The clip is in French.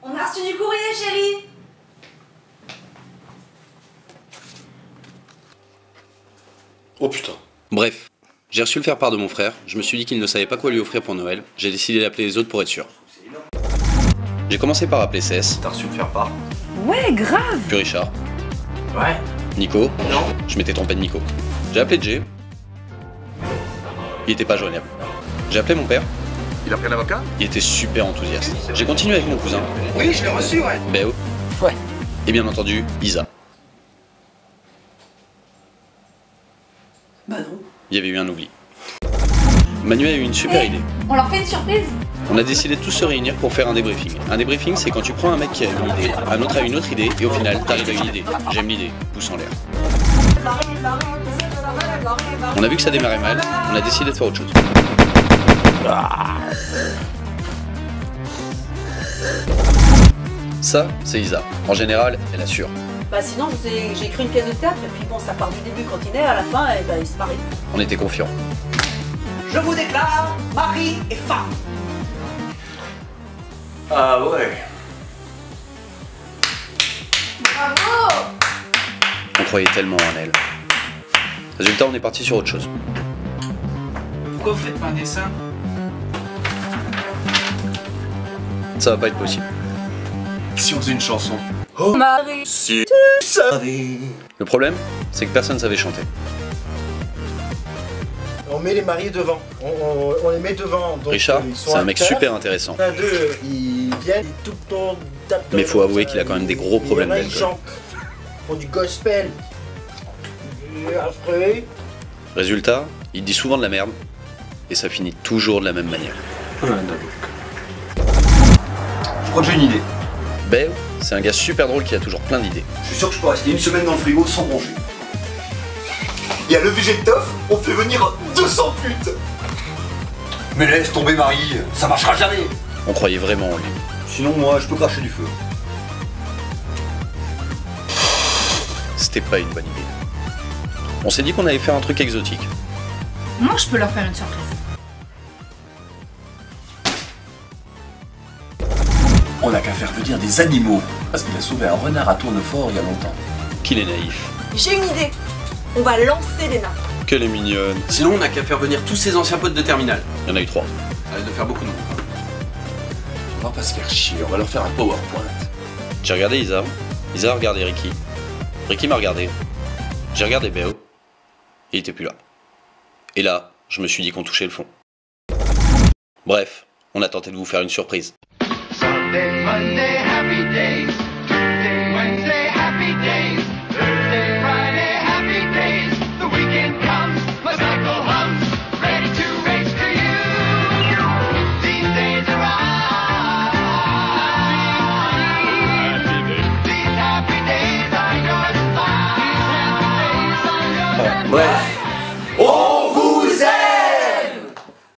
On a reçu du courrier, chérie. Oh putain. Bref, j'ai reçu le faire-part de mon frère, je me suis dit qu'il ne savait pas quoi lui offrir pour Noël, j'ai décidé d'appeler les autres pour être sûr. J'ai commencé par appeler CS, T'as reçu le faire-part? Ouais, grave. puis Richard, Ouais. Nico, Non. je m'étais trompé de Nico. J'ai appelé Jay, il était pas joignable. J'ai appelé mon père, Il a pris un avocat? il était super enthousiaste. J'ai continué avec mon cousin, Oui, je l'ai reçu, ouais. Béo, Ouais. et bien entendu, Isa. Bah non. Il y avait eu un oubli. Manu a eu une super idée. On leur fait une surprise. On a décidé de tous se réunir pour faire un débriefing. Un débriefing, c'est quand tu prends un mec qui a une idée, un autre a une autre idée, et au final, t'arrives à une idée. J'aime l'idée, pouce en l'air. On a vu que ça démarrait mal, on a décidé de faire autre chose. Ça, c'est Isa. En général, elle assure. Bah sinon, j'ai écrit une pièce de théâtre, et puis bon, ça part du début quand il est, à la fin, et ben il se marie. On était confiants. Je vous déclare mari et femme. Ah ouais. Bravo. On croyait tellement en elle. Résultat, on est parti sur autre chose. Pourquoi vous faites pas un dessin? Ça va pas être possible. Si on faisait une chanson? Marie. Si tu savais. Le problème, c'est que personne savait chanter. On met les mariés devant, on les met devant. Donc, Richard, ils sont c'est un mec acteurs. super intéressant. Un d'eux, ils viennent, tout le temps tapent dans Mais faut le- avouer qu'il a quand même des gros problèmes Il y en a, ils d'alcool. chantent, ils font du gospel. Et après, Résultat, il dit souvent de la merde, et ça finit toujours de la même manière. Je crois que j'ai une idée. Béo, c'est un gars super drôle qui a toujours plein d'idées. Je suis sûr que je peux rester une semaine dans le frigo sans manger. Il y a le végétof, on fait venir 200 putes. Mais laisse tomber Marie, ça marchera jamais. On croyait vraiment en lui. Sinon moi je peux cracher du feu. C'était pas une bonne idée. On s'est dit qu'on allait faire un truc exotique. Moi, je peux leur faire une surprise. On n'a qu'à faire venir des animaux. Parce qu'il a sauvé un renard à Tournefort il y a longtemps. Qu'il est naïf. J'ai une idée. On va lancer les nains. Qu'elle est mignonne. Sinon, on n'a qu'à faire venir tous ses anciens potes de terminale. Il y en a eu 3. Ça risque de faire beaucoup de monde. On va pas se faire chier, on va leur faire un PowerPoint. J'ai regardé Isa. Isa a regardé Ricky. Ricky m'a regardé. J'ai regardé Béo. Il était plus là. Et là, je me suis dit qu'on touchait le fond. Bref, on a tenté de vous faire une surprise. Sunday, Monday, happy days. Tuesday, Wednesday, happy days.